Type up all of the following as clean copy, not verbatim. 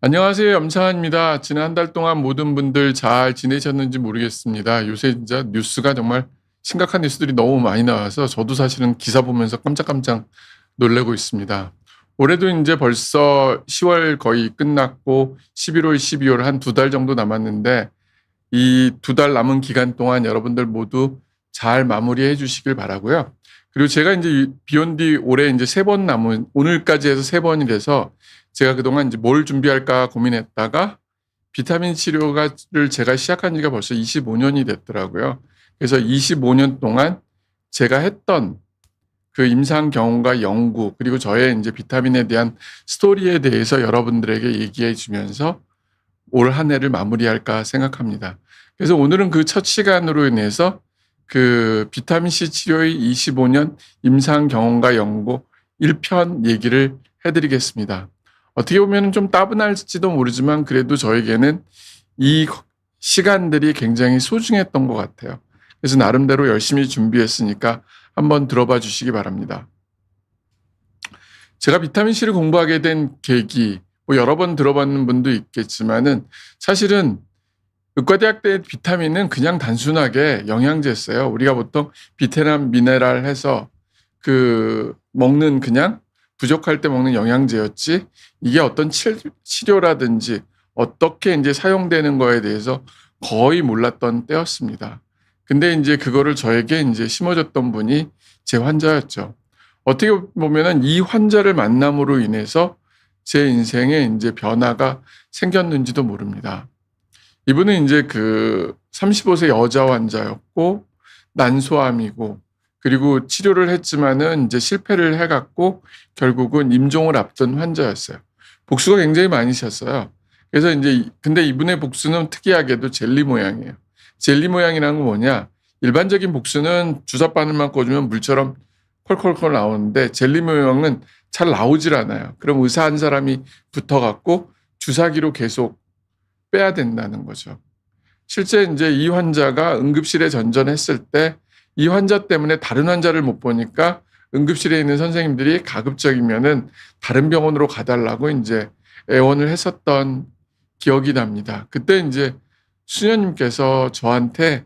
안녕하세요. 염창환입니다. 지난 한 달 동안 모든 분들 잘 지내셨는지 모르겠습니다. 요새 진짜 뉴스가 정말 심각한 뉴스들이 너무 많이 나와서 저도 사실은 기사 보면서 깜짝깜짝 놀라고 있습니다. 올해도 이제 벌써 10월 거의 끝났고 11월, 12월 한 두 달 정도 남았는데 이 두 달 남은 기간 동안 여러분들 모두 잘 마무리해 주시길 바라고요. 그리고 제가 이제 비욘디 올해 이제 세 번 남은 오늘까지 해서 세 번이 돼서 제가 그동안 이제 뭘 준비할까 고민했다가 비타민 치료를 제가 시작한 지가 벌써 25년이 됐더라고요. 그래서 25년 동안 제가 했던 그 임상 경험과 연구 그리고 저의 이제 비타민에 대한 스토리에 대해서 여러분들에게 얘기해 주면서 올 한 해를 마무리할까 생각합니다. 그래서 오늘은 그 첫 시간으로 인해서 그 비타민 C 치료의 25년 임상 경험과 연구 1편 얘기를 해 드리겠습니다. 어떻게 보면 좀 따분할지도 모르지만 그래도 저에게는 이 시간들이 굉장히 소중했던 것 같아요. 그래서 나름대로 열심히 준비했으니까 한번 들어봐 주시기 바랍니다. 제가 비타민 C를 공부하게 된 계기, 뭐 여러 번 들어봤는 분도 있겠지만은 사실은 의과대학 때 비타민은 그냥 단순하게 영양제였어요. 우리가 보통 비타민 미네랄 해서 그 먹는 그냥 부족할 때 먹는 영양제였지 이게 어떤 치료라든지 어떻게 이제 사용되는 거에 대해서 거의 몰랐던 때였습니다. 근데 이제 그거를 저에게 이제 심어줬던 분이 제 환자였죠. 어떻게 보면은 이 환자를 만남으로 인해서 제 인생에 이제 변화가 생겼는지도 모릅니다. 이분은 이제 그 35세 여자 환자였고 난소암이고 그리고 치료를 했지만은 이제 실패를 해갖고 결국은 임종을 앞둔 환자였어요. 복수가 굉장히 많으셨어요. 그래서 이제 근데 이분의 복수는 특이하게도 젤리 모양이에요. 젤리 모양이라는 건 뭐냐? 일반적인 복수는 주사 바늘만 꽂으면 물처럼 콜콜콜 나오는데 젤리 모양은 잘 나오질 않아요. 그럼 의사 한 사람이 붙어갖고 주사기로 계속 빼야 된다는 거죠. 실제 이제 이 환자가 응급실에 전전했을 때 이 환자 때문에 다른 환자를 못 보니까 응급실에 있는 선생님들이 가급적이면은 다른 병원으로 가달라고 이제 애원을 했었던 기억이 납니다. 그때 이제 수녀님께서 저한테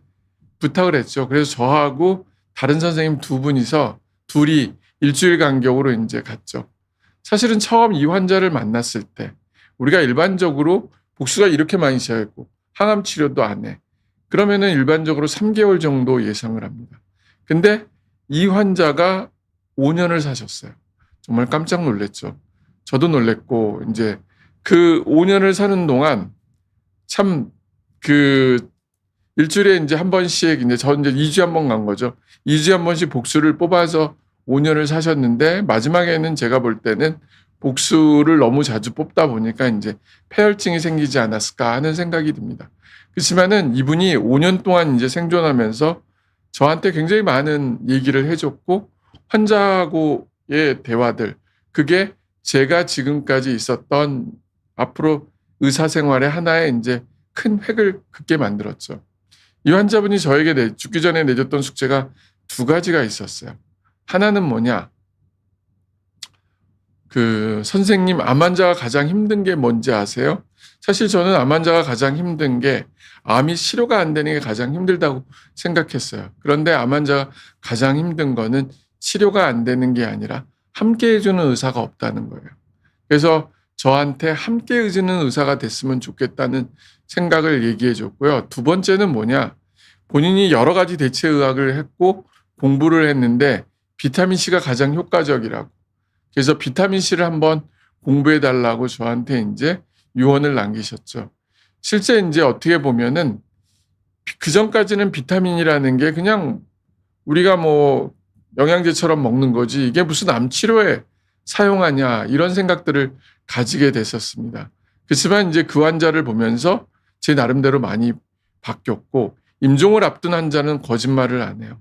부탁을 했죠. 그래서 저하고 다른 선생님 두 분이서 둘이 일주일 간격으로 이제 갔죠. 사실은 처음 이 환자를 만났을 때 우리가 일반적으로 복수가 이렇게 많이 시작했고 항암 치료도 안 해. 그러면은 일반적으로 3개월 정도 예상을 합니다. 근데 이 환자가 5년을 사셨어요. 정말 깜짝 놀랐죠. 저도 놀랐고 이제 그 5년을 사는 동안 참 그 일주일에 이제 한 번씩 이제 저 이제 2주에 한 번 간 거죠. 2주에 한 번씩 복수를 뽑아서 5년을 사셨는데 마지막에는 제가 볼 때는 복수를 너무 자주 뽑다 보니까 이제 폐혈증이 생기지 않았을까 하는 생각이 듭니다. 그렇지만은 이분이 5년 동안 이제 생존하면서 저한테 굉장히 많은 얘기를 해줬고 환자하고의 대화들 그게 제가 지금까지 있었던 앞으로 의사 생활의 하나의 이제 큰 획을 긋게 만들었죠. 이 환자분이 저에게 죽기 전에 내줬던 숙제가 두 가지가 있었어요. 하나는 뭐냐? 그 선생님 암 환자가 가장 힘든 게 뭔지 아세요? 사실 저는 암 환자가 가장 힘든 게 암이 치료가 안 되는 게 가장 힘들다고 생각했어요. 그런데 암 환자가 가장 힘든 거는 치료가 안 되는 게 아니라 함께 해주는 의사가 없다는 거예요. 그래서 저한테 함께 해주는 의사가 됐으면 좋겠다는 생각을 얘기해 줬고요. 두 번째는 뭐냐? 본인이 여러 가지 대체의학을 했고 공부를 했는데 비타민C가 가장 효과적이라고. 그래서 비타민C를 한번 공부해 달라고 저한테 이제 유언을 남기셨죠. 실제 이제 어떻게 보면은 그 전까지는 비타민이라는 게 그냥 우리가 뭐 영양제처럼 먹는 거지 이게 무슨 암 치료에 사용하냐 이런 생각들을 가지게 됐었습니다. 그렇지만 이제 그 환자를 보면서 제 나름대로 많이 바뀌었고 임종을 앞둔 환자는 거짓말을 안 해요.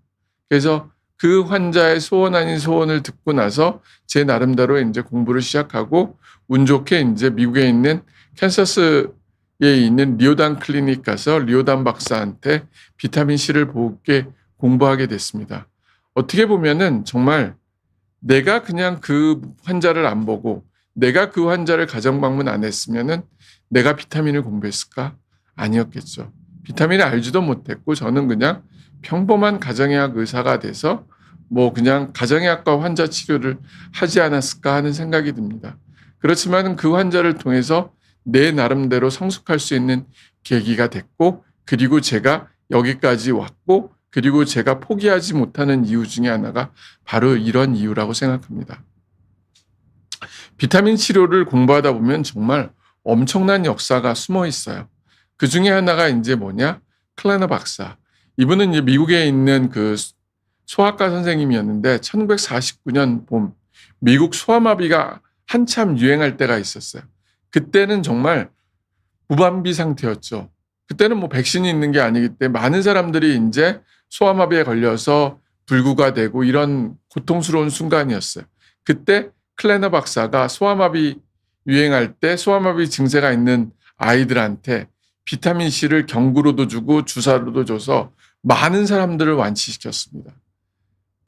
그래서 그 환자의 소원 아닌 소원을 듣고 나서 제 나름대로 이제 공부를 시작하고 운 좋게 이제 미국에 있는 캔사스에 있는 리오단 클리닉 가서 리오단 박사한테 비타민 C를 보게 공부하게 됐습니다. 어떻게 보면은 정말 내가 그냥 그 환자를 안 보고 내가 그 환자를 가정 방문 안 했으면은 내가 비타민을 공부했을까? 아니었겠죠. 비타민을 알지도 못했고 저는 그냥 평범한 가정의학 의사가 돼서 뭐 그냥 가정의학과 환자 치료를 하지 않았을까 하는 생각이 듭니다. 그렇지만 그 환자를 통해서 내 나름대로 성숙할 수 있는 계기가 됐고, 그리고 제가 여기까지 왔고, 그리고 제가 포기하지 못하는 이유 중에 하나가 바로 이런 이유라고 생각합니다. 비타민 치료를 공부하다 보면 정말 엄청난 역사가 숨어 있어요. 그 중에 하나가 이제 뭐냐? 클레너 박사. 이분은 이제 미국에 있는 그 소아과 선생님이었는데 1949년 봄 미국 소아마비가 한참 유행할 때가 있었어요. 그때는 정말 무방비 상태였죠. 그때는 뭐 백신이 있는 게 아니기 때문에 많은 사람들이 이제 소아마비에 걸려서 불구가 되고 이런 고통스러운 순간이었어요. 그때 클레너 박사가 소아마비 유행할 때 소아마비 증세가 있는 아이들한테 비타민 C를 경구로도 주고 주사로도 줘서 많은 사람들을 완치시켰습니다.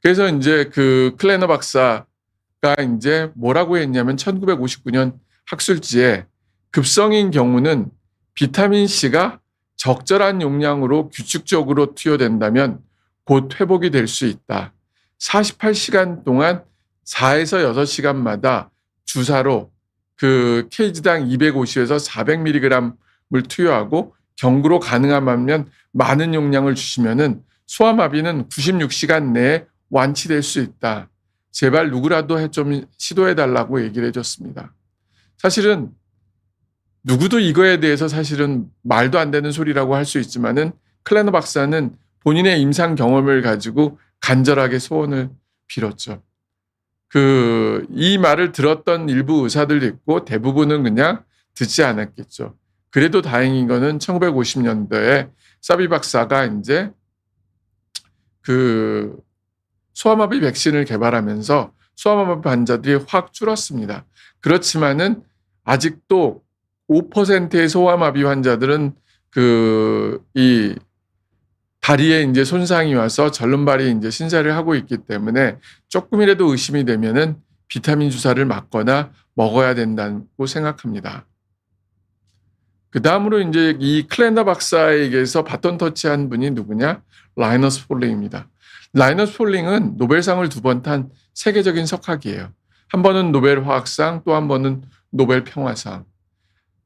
그래서 이제 그 클레너 박사가 이제 뭐라고 했냐면 1959년 학술지에 급성인 경우는 비타민 C가 적절한 용량으로 규칙적으로 투여된다면 곧 회복이 될 수 있다. 48시간 동안 4에서 6시간마다 주사로 그 케이지당 250에서 400mg을 투여하고 경구로 가능하면 많은 용량을 주시면은 소아마비는 96시간 내에 완치될 수 있다. 제발 누구라도 좀 시도해달라고 얘기를 해줬습니다. 사실은 누구도 이거에 대해서 사실은 말도 안 되는 소리라고 할 수 있지만은 클레너 박사는 본인의 임상 경험을 가지고 간절하게 소원을 빌었죠. 이 말을 들었던 일부 의사들도 있고 대부분은 그냥 듣지 않았겠죠. 그래도 다행인 거는 1950년대에 사비 박사가 이제 그 소아마비 백신을 개발하면서 소아마비 환자들이 확 줄었습니다. 그렇지만은 아직도 5%의 소아마비 환자들은 이 다리에 이제 손상이 와서 절름발이 이제 신세를 하고 있기 때문에 조금이라도 의심이 되면은 비타민 주사를 맞거나 먹어야 된다고 생각합니다. 그 다음으로 이제 이 클레너 박사에게서 바톤 터치한 분이 누구냐? 라이너스 폴링입니다. 라이너스 폴링은 노벨상을 2번 탄 세계적인 석학이에요. 한 번은 노벨 화학상, 또 한 번은 노벨 평화상.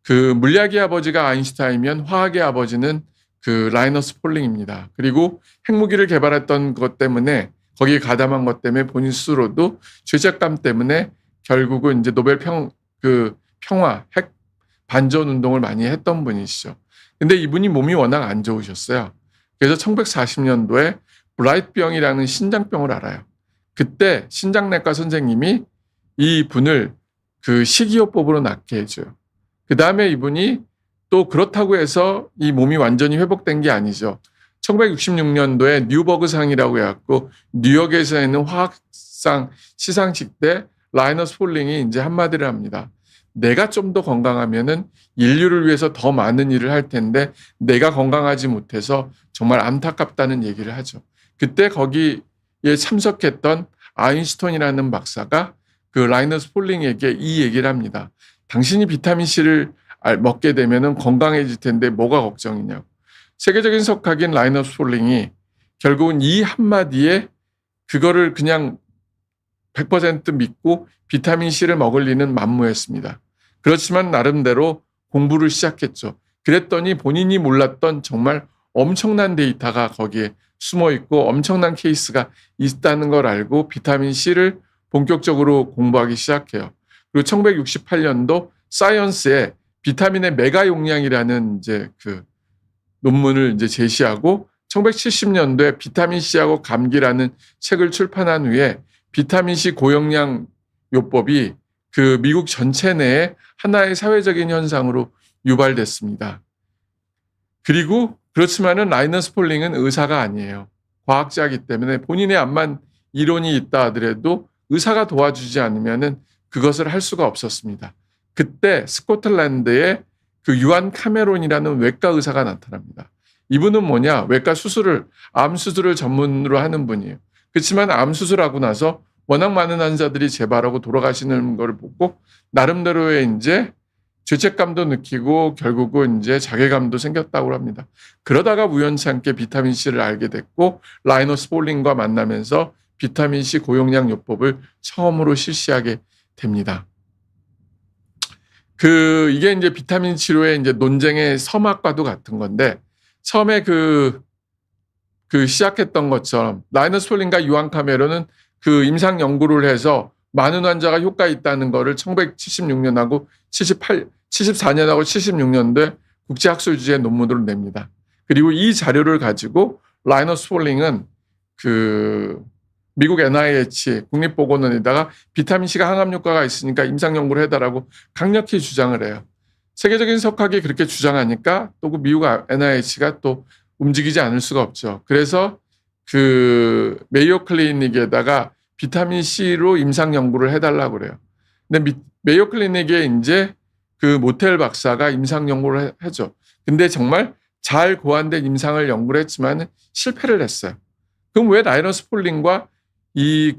그 물리학의 아버지가 아인슈타인이면 화학의 아버지는 그 라이너스 폴링입니다. 그리고 핵무기를 개발했던 것 때문에 거기에 가담한 것 때문에 본인 스스로도 죄책감 때문에 결국은 이제 노벨 평화 핵 반전 운동을 많이 했던 분이시죠. 근데 이분이 몸이 워낙 안 좋으셨어요. 그래서 1940년도에 브라이트병이라는 신장병을 알아요. 그때 신장내과 선생님이 이 분을 그 식이요법으로 낫게 해줘요. 그 다음에 이분이 또 그렇다고 해서 이 몸이 완전히 회복된 게 아니죠. 1966년도에 뉴버그상이라고 해갖고 뉴욕에서 있는 화학상 시상식 때 라이너스 폴링이 이제 한마디를 합니다. 내가 좀 더 건강하면은 인류를 위해서 더 많은 일을 할 텐데 내가 건강하지 못해서 정말 안타깝다는 얘기를 하죠. 그때 거기에 참석했던 아인슈타인이라는 박사가 그 라이너스 폴링에게 이 얘기를 합니다. 당신이 비타민 C를 먹게 되면은 건강해질 텐데 뭐가 걱정이냐고. 세계적인 석학인 라이너스 폴링이 결국은 이 한마디에 그거를 그냥 100% 믿고 비타민 C를 먹을 리는 만무했습니다. 그렇지만 나름대로 공부를 시작했죠. 그랬더니 본인이 몰랐던 정말 엄청난 데이터가 거기에 숨어 있고 엄청난 케이스가 있다는 걸 알고 비타민 C를 본격적으로 공부하기 시작해요. 그리고 1968년도 사이언스에 비타민의 메가 용량이라는 이제 그 논문을 이제 제시하고 1970년도에 비타민 C하고 감기라는 책을 출판한 후에 비타민 C 고용량 요법이 그 미국 전체 내에 하나의 사회적인 현상으로 유발됐습니다. 그리고 그렇지만은 라이너스 폴링은 의사가 아니에요. 과학자이기 때문에 본인의 암만 이론이 있다 하더라도 의사가 도와주지 않으면은 그것을 할 수가 없었습니다. 그때 스코틀랜드에 그 유한 카메론이라는 외과 의사가 나타납니다. 이분은 뭐냐? 외과 수술을, 암 수술을 전문으로 하는 분이에요. 그렇지만 암 수술하고 나서 워낙 많은 환자들이 재발하고 돌아가시는 걸 보고 나름대로의 이제 죄책감도 느끼고 결국은 이제 자괴감도 생겼다고 합니다. 그러다가 우연찮게 비타민 C를 알게 됐고 라이너스 폴링과 만나면서 비타민 C 고용량 요법을 처음으로 실시하게 됩니다. 이게 이제 비타민 치료의 이제 논쟁의 서막과도 같은 건데 처음에 시작했던 것처럼 라이너스 폴링과 유한 카메론은 임상 연구를 해서 많은 환자가 효과 있다는 거를 1976년하고 74년하고 76년도에 국제학술 논문으로 냅니다. 그리고 이 자료를 가지고 라이너스 폴링은 미국 NIH 국립보건원에다가 비타민 C가 항암 효과가 있으니까 임상 연구를 해달라고 강력히 주장을 해요. 세계적인 석학이 그렇게 주장하니까 또 미국 NIH가 또 움직이지 않을 수가 없죠. 그래서 메이오 클리닉에다가 비타민 C로 임상 연구를 해달라고 그래요. 근데 메이오 클리닉에 이제 모텔 박사가 임상 연구를 하죠. 근데 정말 잘 고안된 임상을 연구를 했지만 실패를 했어요. 그럼 왜 라이너스 폴링과 이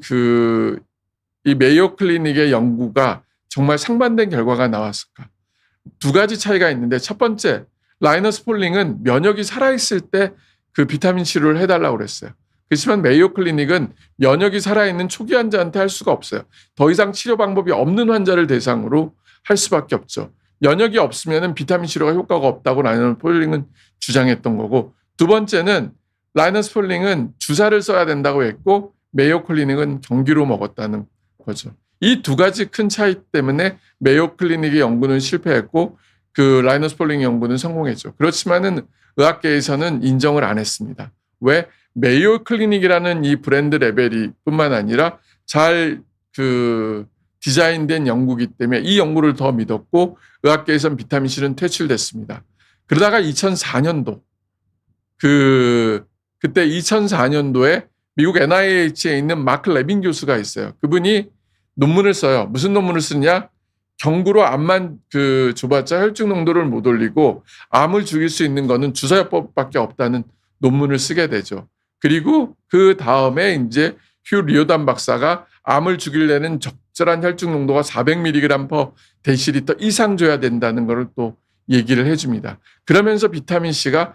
메이오 클리닉의 연구가 정말 상반된 결과가 나왔을까? 두 가지 차이가 있는데 첫 번째, 라이너스 폴링은 면역이 살아있을 때 비타민 치료를 해달라고 그랬어요. 그렇지만 메이오 클리닉은 면역이 살아있는 초기 환자한테 할 수가 없어요. 더 이상 치료 방법이 없는 환자를 대상으로 할 수밖에 없죠. 면역이 없으면 비타민 치료가 효과가 없다고 라이너스 폴링은 주장했던 거고, 두 번째는 라이너스 폴링은 주사를 써야 된다고 했고 메이오 클리닉은 경기로 먹었다는 거죠. 이 두 가지 큰 차이 때문에 메이오 클리닉의 연구는 실패했고 라이너스 폴링 연구는 성공했죠. 그렇지만은 의학계에서는 인정을 안 했습니다. 왜? 메이오 클리닉이라는 이 브랜드 레벨이 뿐만 아니라 잘 디자인된 연구이기 때문에 이 연구를 더 믿었고 의학계에서는 비타민 C는 퇴출됐습니다. 그러다가 2004년도 그때 2004년도에 미국 NIH에 있는 마크 레빈 교수가 있어요. 그분이 논문을 써요. 무슨 논문을 쓰냐? 경구로 암만 줘봤자 혈중 농도를 못 올리고 암을 죽일 수 있는 거는 주사요법밖에 없다는 논문을 쓰게 되죠. 그리고 그 다음에 이제 휴 리오단 박사가 암을 죽이려는 적절한 혈중 농도가 400mg/dL 이상 줘야 된다는 것을 또 얘기를 해줍니다. 그러면서 비타민 C가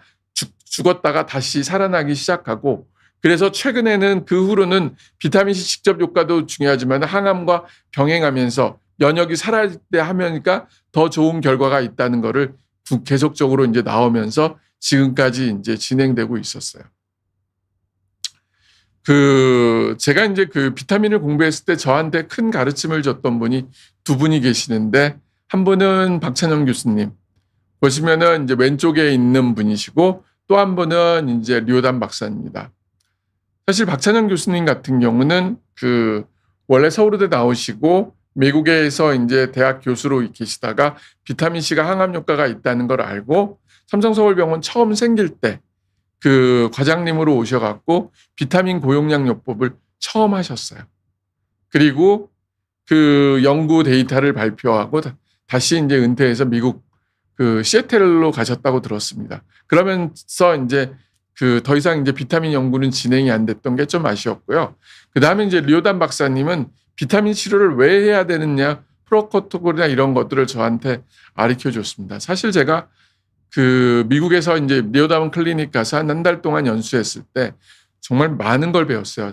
죽었다가 다시 살아나기 시작하고, 그래서 최근에는 그 후로는 비타민 C 직접 효과도 중요하지만 항암과 병행하면서 면역이 살아날 때 하면니까 더 좋은 결과가 있다는 것을 계속적으로 이제 나오면서 지금까지 이제 진행되고 있었어요. 제가 이제 비타민을 공부했을 때 저한테 큰 가르침을 줬던 분이 두 분이 계시는데, 한 분은 박찬영 교수님 보시면은 이제 왼쪽에 있는 분이시고 또 한 분은 이제 리오단 박사입니다. 사실 박찬영 교수님 같은 경우는 원래 서울대 나오시고 미국에서 이제 대학 교수로 계시다가 비타민 C가 항암 효과가 있다는 걸 알고 삼성서울병원 처음 생길 때 과장님으로 오셔갖고 비타민 고용량 요법을 처음 하셨어요. 그리고 연구 데이터를 발표하고 다시 이제 은퇴해서 미국 시애틀로 가셨다고 들었습니다. 그러면서 이제 더 이상 이제 비타민 연구는 진행이 안 됐던 게 좀 아쉬웠고요. 그 다음에 이제 리오단 박사님은 비타민 치료를 왜 해야 되느냐, 프로토콜이나 이런 것들을 저한테 가르쳐 줬습니다. 사실 제가 미국에서 이제 리오단 클리닉 가서 한 달 동안 연수했을 때 정말 많은 걸 배웠어요.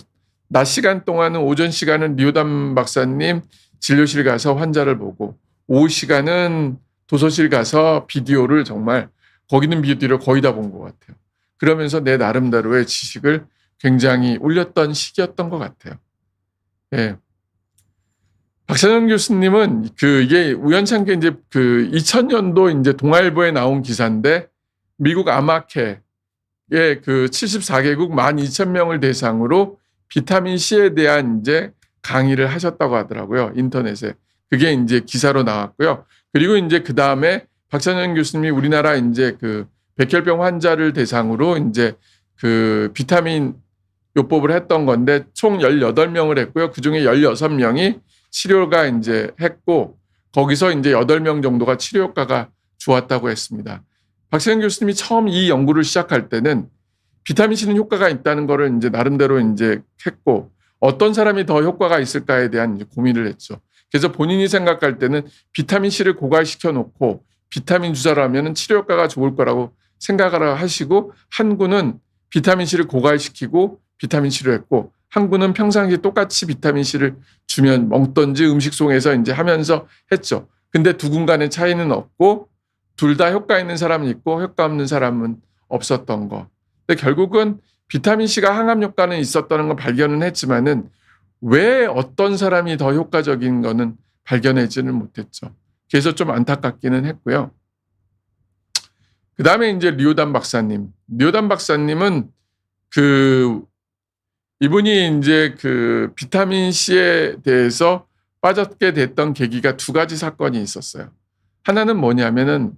낮 시간 동안은, 오전 시간은 리오단 박사님 진료실 가서 환자를 보고, 오후 시간은 도서실 가서 비디오를 정말 거기 있는 비디오를 거의 다 본 것 같아요. 그러면서 내 나름대로의 지식을 굉장히 올렸던 시기였던 것 같아요. 예. 박찬영 교수님은 이게 우연찮게 이제 2000년도 이제 동아일보에 나온 기사인데, 미국 아마케의 74개국 12,000명을 대상으로 비타민 C에 대한 이제 강의를 하셨다고 하더라고요. 인터넷에. 그게 이제 기사로 나왔고요. 그리고 이제 그 다음에 박찬영 교수님이 우리나라 이제 백혈병 환자를 대상으로 이제 비타민 요법을 했던 건데 총 18명을 했고요. 그 중에 16명이 치료가 이제 했고, 거기서 이제 8명 정도가 치료 효과가 좋았다고 했습니다. 박찬영 교수님이 처음 이 연구를 시작할 때는 비타민 C는 효과가 있다는 거를 이제 나름대로 이제 했고, 어떤 사람이 더 효과가 있을까에 대한 이제 고민을 했죠. 그래서 본인이 생각할 때는 비타민 C를 고갈시켜 놓고 비타민 주사를 하면 치료 효과가 좋을 거라고 생각을 하시고, 한 군은 비타민 C를 고갈시키고 비타민 치료했고, 한 군은 평상시에 똑같이 비타민 C를 주면 먹던지 음식 속에서 이제 하면서 했죠. 근데 두 군 간의 차이는 없고 둘 다 효과 있는 사람은 있고 효과 없는 사람은 없었던 거. 근데 결국은 비타민 C가 항암 효과는 있었다는 걸 발견은 했지만은 왜 어떤 사람이 더 효과적인 거는 발견하지는 못했죠. 그래서 좀 안타깝기는 했고요. 그 다음에 이제 리오단 박사님. 리오단 박사님은 이분이 이제 비타민 C에 대해서 빠졌게 됐던 계기가 두 가지 사건이 있었어요. 하나는 뭐냐면은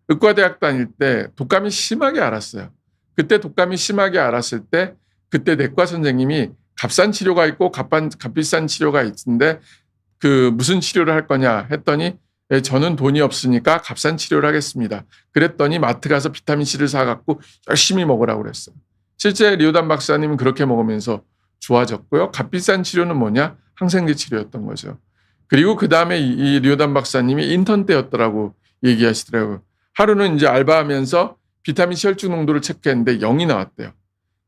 의과대학 다닐 때 독감이 심하게 앓았어요. 그때 독감이 심하게 앓았을 때 그때 내과 선생님이 값싼 치료가 있고 값비싼 치료가 있는데 무슨 치료를 할 거냐 했더니 저는 돈이 없으니까 값싼 치료를 하겠습니다. 그랬더니 마트 가서 비타민 C를 사갖고 열심히 먹으라고 그랬어요. 실제 리오단 박사님은 그렇게 먹으면서 좋아졌고요. 값비싼 치료는 뭐냐? 항생제 치료였던 거죠. 그리고 그 다음에 이 리오단 박사님이 인턴 때였더라고 얘기하시더라고요. 하루는 이제 알바하면서 비타민 C 혈중 농도를 체크했는데 0이 나왔대요.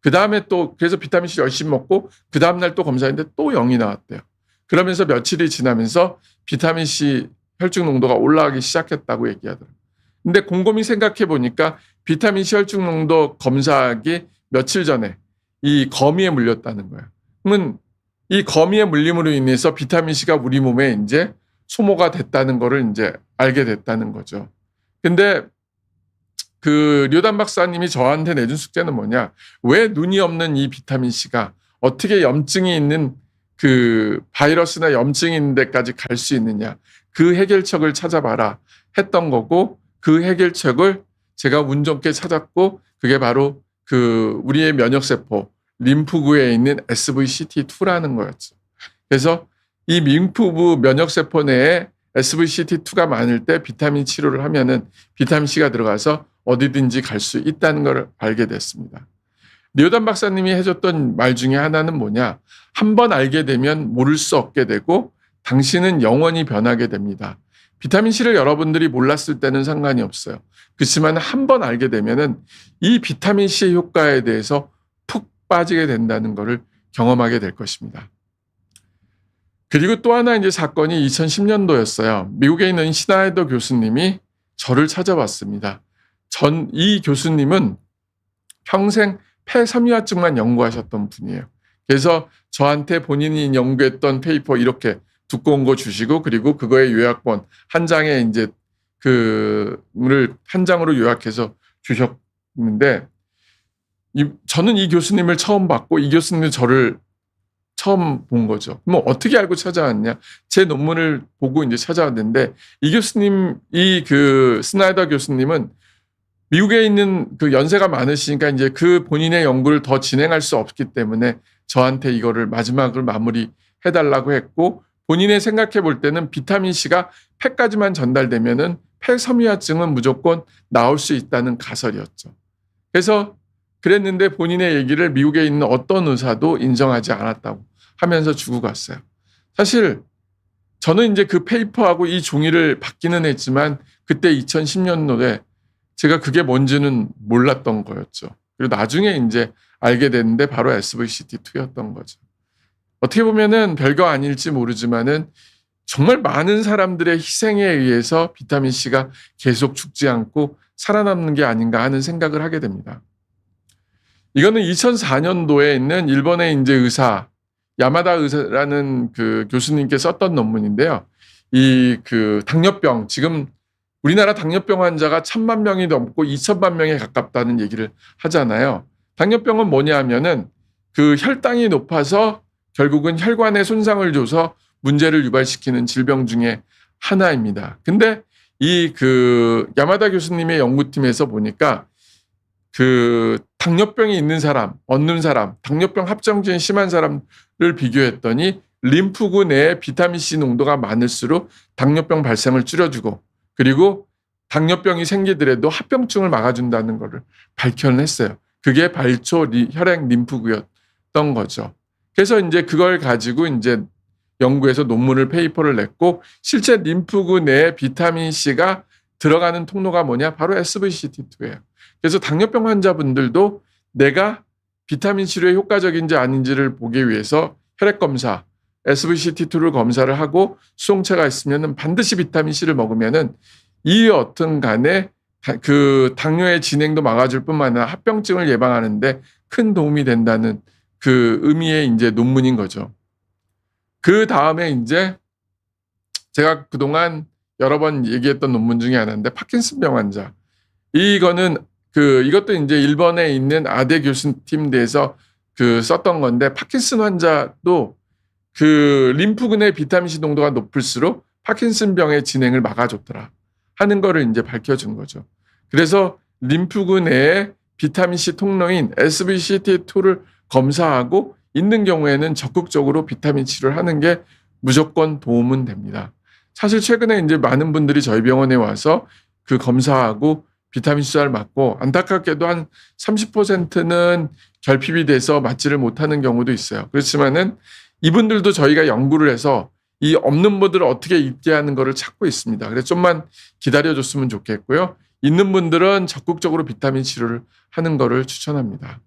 그 다음에 또 그래서 비타민 C 열심히 먹고 그 다음날 또 검사했는데 또 0이 나왔대요. 그러면서 며칠이 지나면서 비타민 C 혈중 농도가 올라가기 시작했다고 얘기하더라고요. 근데 곰곰이 생각해 보니까 비타민 C 혈중 농도 검사하기 며칠 전에 이 거미에 물렸다는 거예요. 그러면 이 거미에 물림으로 인해서 비타민 C가 우리 몸에 이제 소모가 됐다는 거를 이제 알게 됐다는 거죠. 근데 리오단 박사님이 저한테 내준 숙제는 뭐냐? 왜 눈이 없는 이 비타민 C가 어떻게 염증이 있는 바이러스나 염증이 있는 데까지 갈 수 있느냐? 그 해결책을 찾아봐라 했던 거고, 그 해결책을 제가 운 좋게 찾았고, 그게 바로 우리의 면역세포, 림프구에 있는 SVCT2라는 거였죠. 그래서 이 림프구 면역세포 내에 SVCT2가 많을 때 비타민 치료를 하면은 비타민 C가 들어가서 어디든지 갈 수 있다는 걸 알게 됐습니다. 리오단 박사님이 해줬던 말 중에 하나는 뭐냐? 한 번 알게 되면 모를 수 없게 되고 당신은 영원히 변하게 됩니다. 비타민 C를 여러분들이 몰랐을 때는 상관이 없어요. 그렇지만 한 번 알게 되면은 이 비타민 C의 효과에 대해서 푹 빠지게 된다는 것을 경험하게 될 것입니다. 그리고 또 하나 이제 사건이 2010년도였어요. 미국에 있는 시나이더 교수님이 저를 찾아왔습니다. 이 교수님은 평생 폐섬유화증만 연구하셨던 분이에요. 그래서 저한테 본인이 연구했던 페이퍼 이렇게 두꺼운 거 주시고, 그리고 그거의 요약본 한 장에 이제 한 장으로 요약해서 주셨는데, 저는 이 교수님을 처음 봤고 이 교수님은 저를 처음 본 거죠. 뭐 어떻게 알고 찾아왔냐? 제 논문을 보고 이제 찾아왔는데, 이 교수님, 스나이더 교수님은 미국에 있는 연세가 많으시니까 이제 본인의 연구를 더 진행할 수 없기 때문에 저한테 이거를 마지막으로 마무리해달라고 했고, 본인의 생각해 볼 때는 비타민 C가 폐까지만 전달되면은 폐섬유화증은 무조건 나올 수 있다는 가설이었죠. 그래서 그랬는데 본인의 얘기를 미국에 있는 어떤 의사도 인정하지 않았다고 하면서 주고 갔어요. 사실 저는 이제 그 페이퍼하고 이 종이를 받기는 했지만 그때 2010년도에 제가 그게 뭔지는 몰랐던 거였죠. 그리고 나중에 이제 알게 됐는데 바로 SVCT2였던 거죠. 어떻게 보면은 별거 아닐지 모르지만은 정말 많은 사람들의 희생에 의해서 비타민 C가 계속 죽지 않고 살아남는 게 아닌가 하는 생각을 하게 됩니다. 이거는 2004년도에 있는 일본의 이제 의사, 야마다 의사라는 교수님께 썼던 논문인데요. 당뇨병, 지금 우리나라 당뇨병 환자가 1,000만 명이 넘고 2,000만 명에 가깝다는 얘기를 하잖아요. 당뇨병은 뭐냐 하면은 혈당이 높아서 결국은 혈관에 손상을 줘서 문제를 유발시키는 질병 중에 하나입니다. 근데 야마다 교수님의 연구팀에서 보니까 당뇨병이 있는 사람, 없는 사람, 당뇨병 합병증이 심한 사람을 비교했더니 림프구 내에 비타민 C 농도가 많을수록 당뇨병 발생을 줄여주고, 그리고 당뇨병이 생기더라도 합병증을 막아준다는 것을 발견했어요. 그게 발초 혈액 림프구였던 거죠. 그래서 이제 그걸 가지고 이제 연구해서 논문을 페이퍼를 냈고 실제 림프구 내에 비타민 C가 들어가는 통로가 뭐냐? 바로 SVCT2예요. 그래서 당뇨병 환자분들도 내가 비타민 치료에 효과적인지 아닌지를 보기 위해서 혈액 검사, SVCT2를 검사를 하고 수용체가 있으면은 반드시 비타민 C를 먹으면은 이 어떤 간에 그 당뇨의 진행도 막아줄 뿐만 아니라 합병증을 예방하는데 큰 도움이 된다는 그 의미의 이제 논문인 거죠. 그 다음에 이제 제가 그동안 여러 번 얘기했던 논문 중에 하나인데 파킨슨병 환자. 이거는 이것도 이제 일본에 있는 아데 교수팀 내에서 썼던 건데 파킨슨 환자도 림프근의 비타민 C 농도가 높을수록 파킨슨병의 진행을 막아줬더라 하는 거를 이제 밝혀준 거죠. 그래서 림프구 내에 비타민 C 통로인 SVCT2를 검사하고 있는 경우에는 적극적으로 비타민 치료를 하는 게 무조건 도움은 됩니다. 사실 최근에 이제 많은 분들이 저희 병원에 와서 검사하고 비타민 주사를 맞고 안타깝게도 한 30%는 결핍이 돼서 맞지를 못하는 경우도 있어요. 그렇지만은 이분들도 저희가 연구를 해서 이 없는 분들을 어떻게 있게 하는 거를 찾고 있습니다. 그래서 좀만 기다려줬으면 좋겠고요. 있는 분들은 적극적으로 비타민 치료를 하는 거를 추천합니다.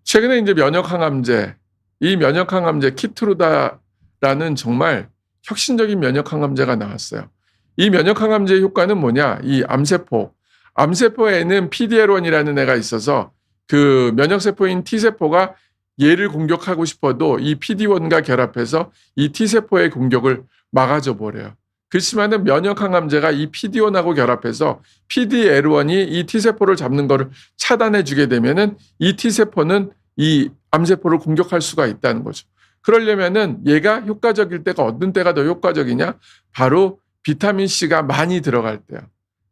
최근에 이제 면역항암제, 이 면역항암제 키트루다라는 정말 혁신적인 면역항암제가 나왔어요. 이 면역항암제의 효과는 뭐냐? 이 암세포에는 PD-L1이라는 애가 있어서 면역세포인 T세포가 얘를 공격하고 싶어도 이 PD-1과 결합해서 이 T세포의 공격을 막아줘 버려요. 그렇지만은 면역항암제가 이 PD-1하고 결합해서 PD-L1이 이 T세포를 잡는 거를 차단해 주게 되면은 이 T세포는 이 암세포를 공격할 수가 있다는 거죠. 그러려면은 얘가 효과적일 때가 어떤 때가 더 효과적이냐? 바로 비타민 C가 많이 들어갈 때요.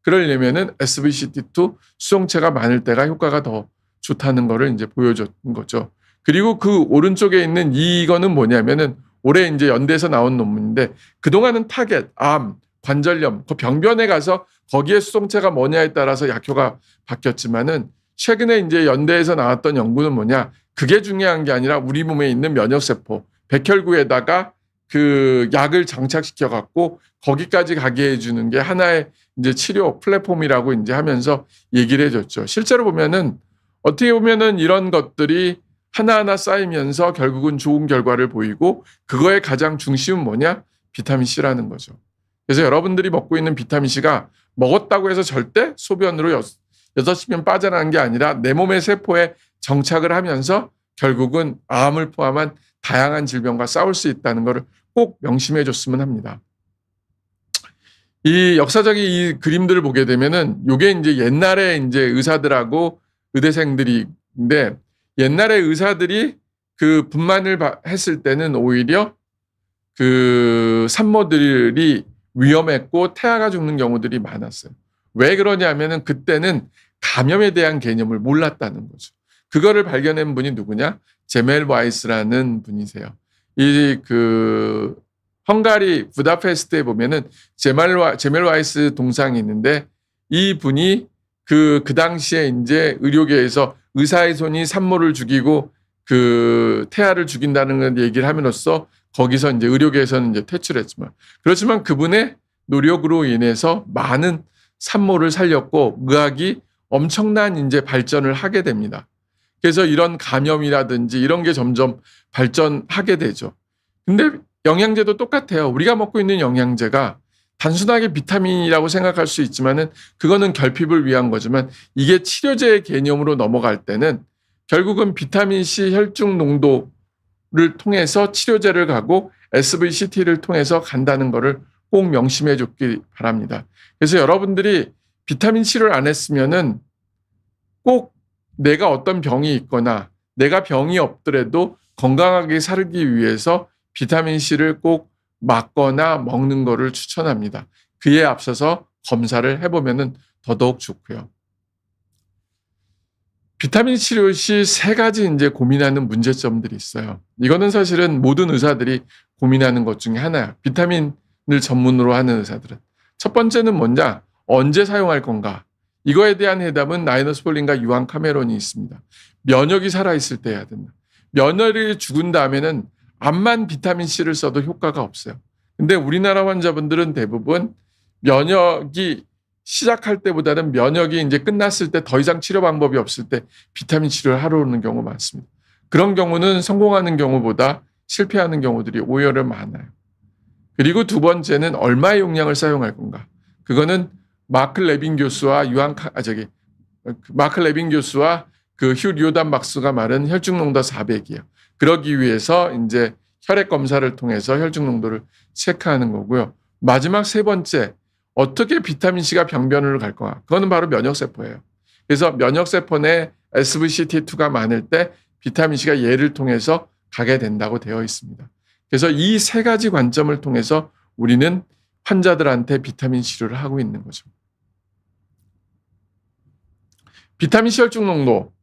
그러려면은 SVCT2 수용체가 많을 때가 효과가 더 좋다는 거를 이제 보여준 거죠. 그리고 그 오른쪽에 있는 이거는 뭐냐면은 올해 이제 연대에서 나온 논문인데 그동안은 타겟, 암, 관절염, 그 병변에 가서 거기에 수용체가 뭐냐에 따라서 약효가 바뀌었지만은 최근에 이제 연대에서 나왔던 연구는 뭐냐? 그게 중요한 게 아니라 우리 몸에 있는 면역세포, 백혈구에다가 약을 장착시켜 갖고 거기까지 가게 해주는 게 하나의 이제 치료 플랫폼이라고 이제 하면서 얘기를 해줬죠. 실제로 보면은 어떻게 보면은 이런 것들이 하나하나 쌓이면서 결국은 좋은 결과를 보이고 그거의 가장 중심은 뭐냐? 비타민 C라는 거죠. 그래서 여러분들이 먹고 있는 비타민 C가 먹었다고 해서 절대 소변으로 6시간 빠져나가는 게 아니라 내 몸의 세포에 정착을 하면서 결국은 암을 포함한 다양한 질병과 싸울 수 있다는 것을 꼭 명심해 줬으면 합니다. 이 역사적인 이 그림들을 보게 되면은 요게 이제 옛날에 이제 의사들하고 의대생들인데 옛날에 의사들이 분만을 했을 때는 오히려 산모들이 위험했고 태아가 죽는 경우들이 많았어요. 왜 그러냐면은 그때는 감염에 대한 개념을 몰랐다는 거죠. 그거를 발견한 분이 누구냐? 제멜 와이스라는 분이세요. 헝가리 부다페스트에 보면은 제멜 와이스 동상이 있는데 이 분이 그 당시에 이제 의료계에서 의사의 손이 산모를 죽이고 태아를 죽인다는 얘기를 함으로써 거기서 이제 의료계에서는 이제 퇴출했지만 그렇지만 그분의 노력으로 인해서 많은 산모를 살렸고 의학이 엄청난 이제 발전을 하게 됩니다. 그래서 이런 감염이라든지 이런 게 점점 발전하게 되죠. 근데 영양제도 똑같아요. 우리가 먹고 있는 영양제가 단순하게 비타민이라고 생각할 수 있지만은 그거는 결핍을 위한 거지만 이게 치료제의 개념으로 넘어갈 때는 결국은 비타민 C 혈중 농도를 통해서 치료제를 가고 SVCT를 통해서 간다는 거를 꼭 명심해 줬기 바랍니다. 그래서 여러분들이 비타민 치료를 안 했으면은 꼭 내가 어떤 병이 있거나 내가 병이 없더라도 건강하게 살기 위해서 비타민 C를 꼭 맞거나 먹는 거를 추천합니다. 그에 앞서서 검사를 해보면은 더더욱 좋고요. 비타민 치료 시 3가지 이제 고민하는 문제점들이 있어요. 이거는 사실은 모든 의사들이 고민하는 것 중에 하나야. 비타민을 전문으로 하는 의사들은. 첫 번째는 뭐냐? 언제 사용할 건가? 이거에 대한 해답은 라이너스 폴린과 유한 카메론이 있습니다. 면역이 살아있을 때 해야 된다. 면역력이 죽은 다음에는 암만 비타민 C를 써도 효과가 없어요. 근데 우리나라 환자분들은 대부분 면역이 시작할 때보다는 면역이 이제 끝났을 때 더 이상 치료 방법이 없을 때 비타민 치료를 하러 오는 경우 많습니다. 그런 경우는 성공하는 경우보다 실패하는 경우들이 오히려 많아요. 그리고 두 번째는 얼마의 용량을 사용할 건가. 그거는 마크 레빈 교수와 그 휴 리오단 박사가 말한 혈중 농도 400이에요. 그러기 위해서 이제 혈액 검사를 통해서 혈중 농도를 체크하는 거고요. 마지막 세 번째, 어떻게 비타민 C가 병변으로 갈 건가? 그거는 바로 면역세포예요. 그래서 면역세포 내 SVCT2가 많을 때 비타민 C가 얘를 통해서 가게 된다고 되어 있습니다. 그래서 이 세 가지 관점을 통해서 우리는 환자들한테 비타민 치료를 하고 있는 거죠. 비타민 C 혈중 농도,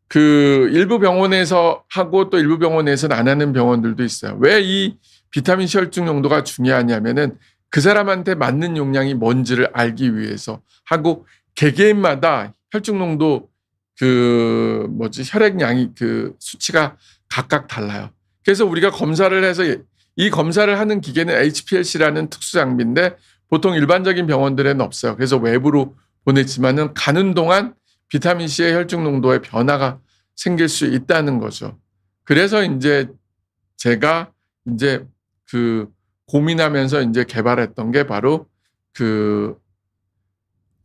그 일부 병원에서 하고 또 일부 병원에서는 안 하는 병원들도 있어요. 왜 이 비타민 C 혈중 농도가 중요하냐면은 그 사람한테 맞는 용량이 뭔지를 알기 위해서 하고, 개개인마다 혈중 농도 혈액량이 그 수치가 각각 달라요. 그래서 우리가 검사를 해서 이 검사를 하는 기계는 HPLC라는 특수 장비인데 보통 일반적인 병원들에는 없어요. 그래서 외부로 보냈지만은 가는 동안 비타민 C의 혈중 농도에 변화가 생길 수 있다는 거죠. 그래서 이제 제가 이제 그 고민하면서 이제 개발했던 게 바로 그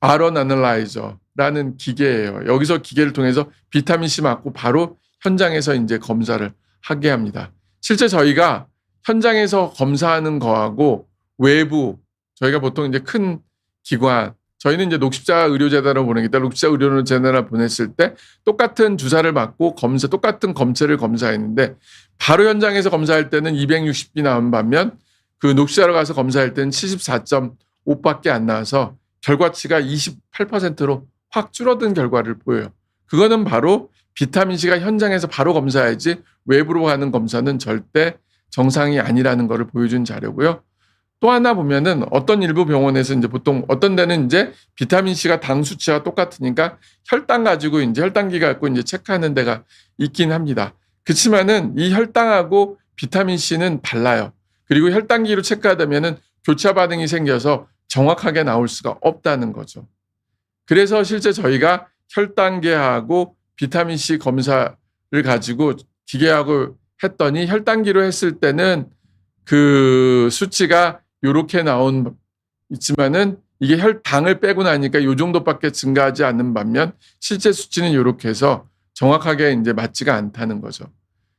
아론 애널라이저라는 기계예요. 여기서 기계를 통해서 비타민 C 맞고 바로 현장에서 이제 검사를 하게 합니다. 실제 저희가 현장에서 검사하는 거하고 외부, 저희가 보통 이제 큰 기관, 저희는 이제 녹십자 의료재단으로 보내겠다. 녹십자 의료재단을 보냈을 때 똑같은 주사를 맞고 똑같은 검체를 검사했는데 바로 현장에서 검사할 때는 260이 나온 반면 그 녹십자로 가서 검사할 때는 74.5밖에 안 나와서 결과치가 28%로 확 줄어든 결과를 보여요. 그거는 바로 비타민 C가 현장에서 바로 검사해야지 외부로 하는 검사는 절대 정상이 아니라는 것을 보여준 자료고요. 또 하나 보면은 어떤 일부 병원에서 이제 보통 어떤 데는 이제 비타민 C가 당 수치와 똑같으니까 혈당 가지고 이제 혈당기 갖고 이제 체크하는 데가 있긴 합니다. 그렇지만은 이 혈당하고 비타민 C는 달라요. 그리고 혈당기로 체크하다면은 교차 반응이 생겨서 정확하게 나올 수가 없다는 거죠. 그래서 실제 저희가 혈당계하고 비타민 C 검사를 가지고 기계하고 했더니 혈당기로 했을 때는 그 수치가 요렇게 있지만은 이게 혈당을 빼고 나니까 요 정도밖에 증가하지 않는 반면 실제 수치는 요렇게 해서 정확하게 이제 맞지가 않다는 거죠.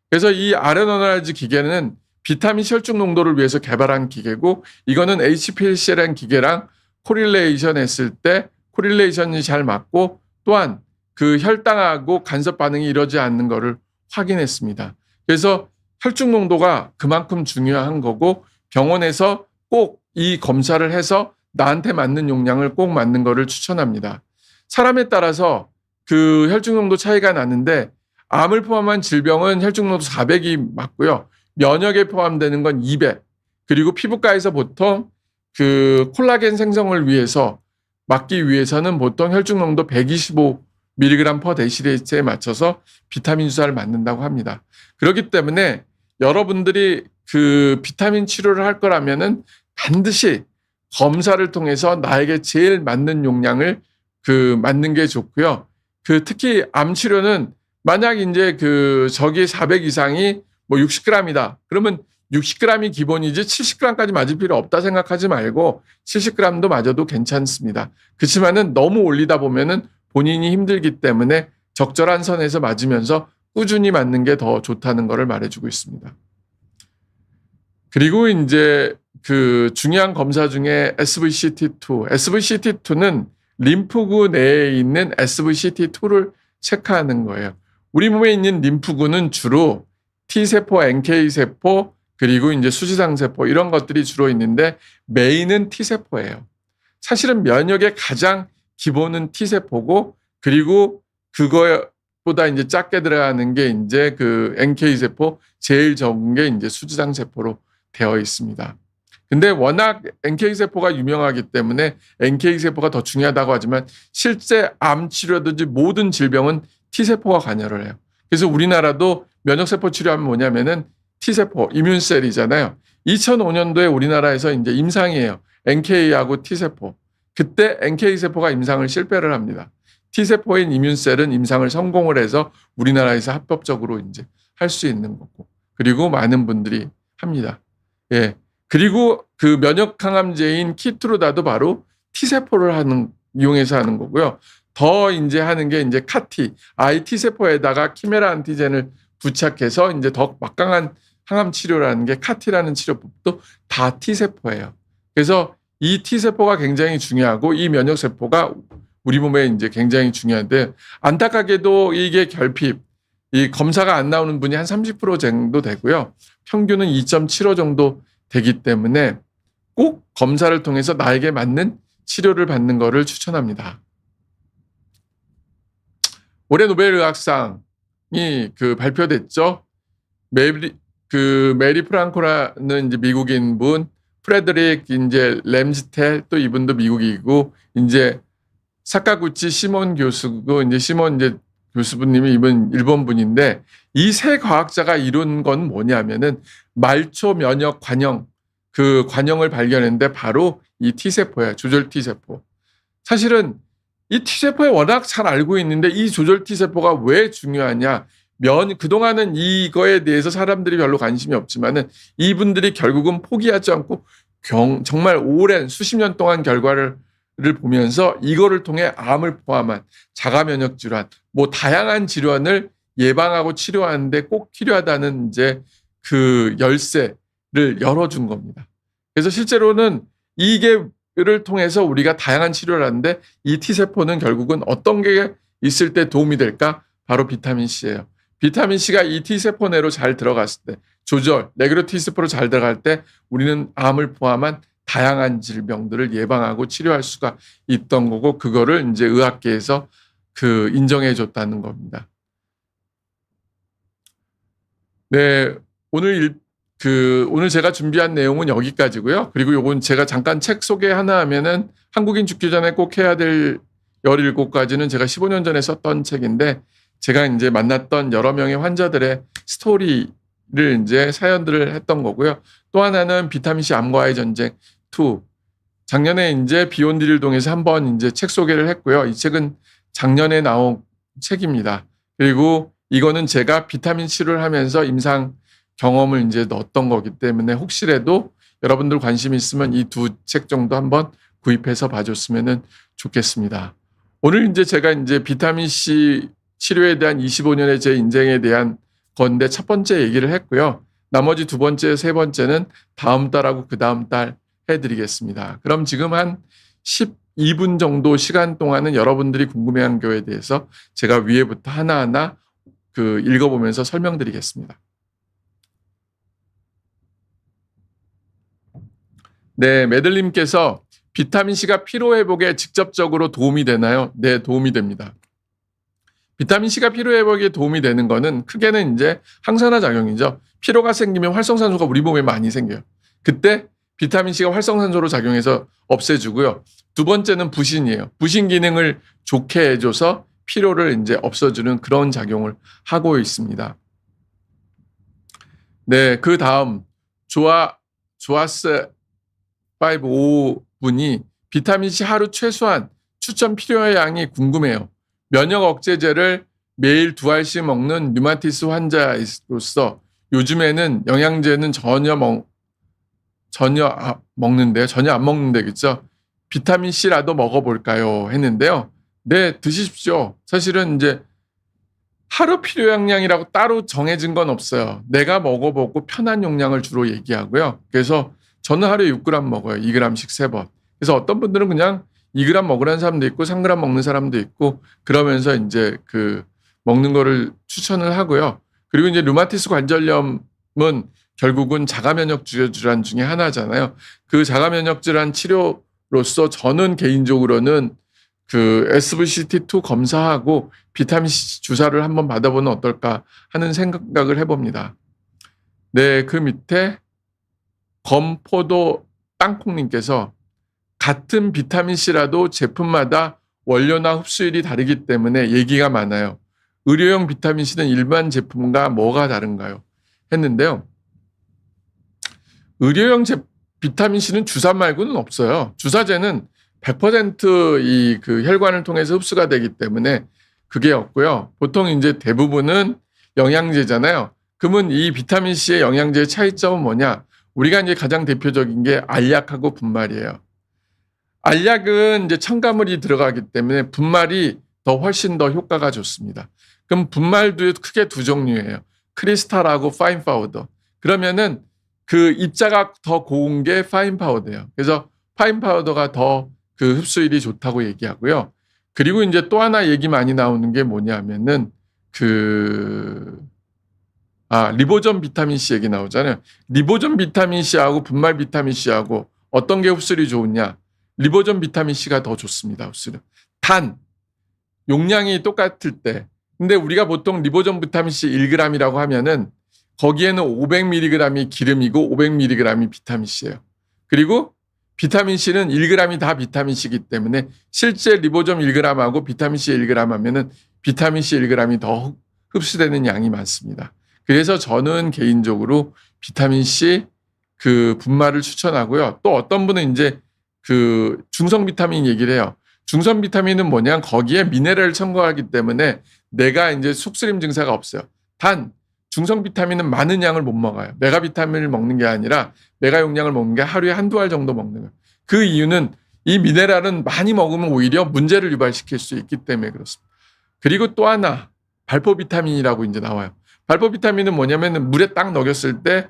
그래서 이 아론 애널라이저 기계는 비타민 C 혈중 농도를 위해서 개발한 기계고, 이거는 HPLC라는 기계랑 코릴레이션 했을 때 코릴레이션이 잘 맞고, 또한 그 혈당하고 간섭 반응이 이러지 않는 것을 확인했습니다. 그래서 혈중 농도가 그만큼 중요한 거고, 병원에서 꼭 이 검사를 해서 나한테 맞는 용량을 꼭 맞는 거를 추천합니다. 사람에 따라서 그 혈중 농도 차이가 나는데 암을 포함한 질병은 혈중 농도 400이 맞고요. 면역에 포함되는 건 200. 그리고 피부과에서 보통 그 콜라겐 생성을 위해서 막기 위해서는 보통 혈중 농도 125mg/dl에 맞춰서 비타민 주사를 맞는다고 합니다. 그렇기 때문에 여러분들이 그 비타민 치료를 할 거라면은 반드시 검사를 통해서 나에게 제일 맞는 용량을 맞는 게 좋고요. 특히 암 치료는 만약 이제 저기 400 이상이 뭐 60g이다. 그러면 60g이 기본이지 70g까지 맞을 필요 없다 생각하지 말고 70g도 맞아도 괜찮습니다. 그렇지만은 너무 올리다 보면은 본인이 힘들기 때문에 적절한 선에서 맞으면서 꾸준히 맞는 게 더 좋다는 것을 말해주고 있습니다. 그리고 이제 중요한 검사 중에 SVCT2는 림프구 내에 있는 SVCT2를 체크하는 거예요. 우리 몸에 있는 림프구는 주로 T세포, NK세포, 그리고 이제 수지상세포 이런 것들이 주로 있는데 메인은 T세포예요. 사실은 면역의 가장 기본은 T세포고, 그리고 그거보다 이제 작게 들어가는 게 이제 NK세포, 제일 적은 게 이제 수지상세포로 되어 있습니다. 근데 워낙 NK세포가 유명하기 때문에 NK세포가 더 중요하다고 하지만 실제 암 치료든지 모든 질병은 T세포가 관여를 해요. 그래서 우리나라도 면역세포 치료하면 뭐냐면은 T세포, 이뮨셀이잖아요. 2005년도에 우리나라에서 이제 임상이에요. NK하고 T세포. 그때 NK세포가 임상을 실패를 합니다. T세포인 이뮨셀은 임상을 성공을 해서 우리나라에서 합법적으로 이제 할 수 있는 거고. 그리고 많은 분들이 합니다. 예. 그리고 그 면역 항암제인 키트루다도 바로 T세포를 이용해서 하는 거고요. 더 이제 하는 게 이제 카티, T세포에다가 키메라 안티젠을 부착해서 이제 더 막강한 항암 치료라는 게 카티라는 치료법도 다 T세포예요. 그래서 이 T세포가 굉장히 중요하고 이 면역세포가 우리 몸에 이제 굉장히 중요한데, 안타깝게도 이게 결핍, 이 검사가 안 나오는 분이 한 30% 정도 되고요. 평균은 2.75 정도 되기 때문에 꼭 검사를 통해서 나에게 맞는 치료를 받는 것을 추천합니다. 올해 노벨 의학상이 발표됐죠. 메리 프랑코라는 이제 미국인 분, 프레드릭 이제 램스텔 또 이분도 미국이고, 이제 사카구치 시몬 교수고, 이제 시몬 이제 교수님이 이분 일본 분인데, 이 세 과학자가 이룬 건 뭐냐면은 말초 면역 관형, 그 관형을 발견했는데 바로 이 T세포예요. 조절 T세포. 사실은 이 T세포에 워낙 잘 알고 있는데 이 조절 T세포가 왜 중요하냐. 그동안은 이거에 대해서 사람들이 별로 관심이 없지만은 이분들이 결국은 포기하지 않고 정말 오랜 수십 년 동안 결과를 보면서 이거를 통해 암을 포함한 자가면역 질환, 뭐 다양한 질환을 예방하고 치료하는데 꼭 필요하다는 이제 그 열쇠를 열어준 겁니다. 그래서 실제로는 이게를 통해서 우리가 다양한 치료를 하는데 이 T세포는 결국은 어떤 게 있을 때 도움이 될까? 바로 비타민 C예요. 비타민 C가 이 T세포 내로 잘 들어갔을 때, 레귤러 T세포로 잘 들어갈 때 우리는 암을 포함한 다양한 질병들을 예방하고 치료할 수가 있던 거고, 그거를 이제 의학계에서 인정해 줬다는 겁니다. 네, 오늘 제가 준비한 내용은 여기까지고요. 그리고 요건 제가 잠깐 책 소개 하나 하면은 한국인 죽기 전에 꼭 해야 될 17가지는 제가 15년 전에 썼던 책인데, 제가 이제 만났던 여러 명의 환자들의 스토리를 이제 사연들을 했던 거고요. 또 하나는 비타민 C 암과의 전쟁 2. 작년에 이제 비욘드를 통해서 한번 이제 책 소개를 했고요. 이 책은 작년에 나온 책입니다. 그리고 이거는 제가 비타민 C를 하면서 임상 경험을 이제 넣었던 거기 때문에 혹시라도 여러분들 관심이 있으면 이 두 책 정도 한번 구입해서 봐줬으면 좋겠습니다. 오늘 이제 제가 이제 비타민 C 치료에 대한 25년의 제 인생에 대한 건데 첫 번째 얘기를 했고요. 나머지 두 번째, 세 번째는 다음 달하고 그 다음 달 해드리겠습니다. 그럼 지금 한 12분 정도 시간 동안은 여러분들이 궁금해하는 거에 대해서 제가 위에부터 하나하나 읽어보면서 설명드리겠습니다. 네, 매들님께서 비타민C가 피로회복에 직접적으로 도움이 되나요? 네, 도움이 됩니다. 비타민C가 피로회복에 도움이 되는 거는 크게는 이제 항산화 작용이죠. 피로가 생기면 활성산소가 우리 몸에 많이 생겨요. 그때 비타민C가 활성산소로 작용해서 없애주고요. 두 번째는 부신이에요. 부신 기능을 좋게 해줘서 피로를 이제 없어주는 그런 작용을 하고 있습니다. 네, 그 다음 조아스 5분이 비타민C 하루 최소한 추천 필요의 양이 궁금해요. 면역 억제제를 매일 2알씩 먹는 류마티스 환자로서 요즘에는 영양제는 전혀 안 먹는데겠죠. 비타민C라도 먹어볼까요? 했는데요. 네, 드십시오. 사실은 이제 하루 필요량이라고 따로 정해진 건 없어요. 내가 먹어보고 편한 용량을 주로 얘기하고요. 그래서 저는 하루에 6g 먹어요. 2g씩 3번. 그래서 어떤 분들은 그냥 2g 먹으라는 사람도 있고 3g 먹는 사람도 있고 그러면서 이제 먹는 거를 추천을 하고요. 그리고 이제 류마티스 관절염은 결국은 자가면역 질환 중에 하나잖아요. 그 자가면역 질환 치료로서 저는 개인적으로는 SVCT2 검사하고 비타민C 주사를 한번 받아보면 어떨까 하는 생각을 해봅니다. 네, 그 밑에 검포도 땅콩님께서 같은 비타민C라도 제품마다 원료나 흡수율이 다르기 때문에 얘기가 많아요. 의료용 비타민C는 일반 제품과 뭐가 다른가요? 했는데요. 의료용 비타민C는 주사 말고는 없어요. 주사제는 100% 그 혈관을 통해서 흡수가 되기 때문에 그게 없고요. 보통 이제 대부분은 영양제잖아요. 그러면 이 비타민C의 영양제의 차이점은 뭐냐? 우리가 이제 가장 대표적인 게 알약하고 분말이에요. 알약은 이제 첨가물이 들어가기 때문에 분말이 훨씬 더 효과가 좋습니다. 그럼 분말도 크게 두 종류예요. 크리스탈하고 파인 파우더. 그러면은 그 입자가 더 고운 게 파인 파우더예요. 그래서 파인 파우더가 더 그 흡수율이 좋다고 얘기하고요. 그리고 이제 또 하나 얘기 많이 나오는 게 뭐냐면은 리보존 비타민C 얘기 나오잖아요. 리보존 비타민C하고 분말 비타민C하고 어떤 게 흡수율이 좋으냐? 리보존 비타민C가 더 좋습니다. 흡수율. 단 용량이 똑같을 때. 근데 우리가 보통 리보존 비타민C 1g이라고 하면은 거기에는 500mg이 기름이고 500mg이 비타민C예요. 그리고 비타민C는 1g이 다 비타민C이기 때문에 실제 리보존 1g하고 비타민C 1g 하면은 비타민C 1g이 더 흡수되는 양이 많습니다. 그래서 저는 개인적으로 비타민C 그 분말을 추천하고요. 또 어떤 분은 이제 그 중성 비타민 얘기를 해요. 중성 비타민은 뭐냐? 거기에 미네랄을 첨가하기 때문에 내가 이제 속쓰림 증사가 없어요. 단 중성 비타민은 많은 양을 못 먹어요. 메가 비타민을 먹는 게 아니라 메가 용량을 먹는 게 하루에 한두 알 정도 먹는 거예요. 그 이유는 이 미네랄은 많이 먹으면 오히려 문제를 유발시킬 수 있기 때문에 그렇습니다. 그리고 또 하나 발포 비타민이라고 이제 나와요. 발포 비타민은 뭐냐면 물에 딱 녹였을 때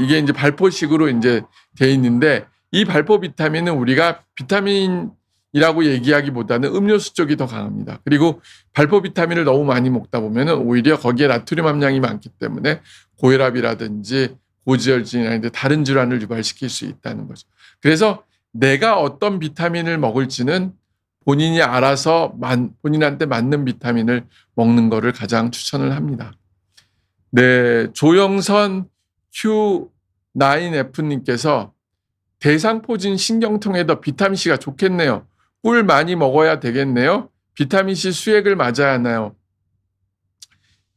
이게 이제 발포식으로 이제 돼 있는데 이 발포 비타민은 우리가 비타민이라고 얘기하기보다는 음료수 쪽이 더 강합니다. 그리고 발포 비타민을 너무 많이 먹다 보면은 오히려 거기에 나트륨 함량이 많기 때문에 고혈압이라든지 고지혈증이라든지 다른 질환을 유발시킬 수 있다는 거죠. 그래서 내가 어떤 비타민을 먹을지는 본인이 알아서 본인한테 맞는 비타민을 먹는 거를 가장 추천을 합니다. 네, 조영선 Q9F님께서 대상포진 신경통에도 비타민C가 좋겠네요. 꿀 많이 먹어야 되겠네요. 비타민C 수액을 맞아야 하나요?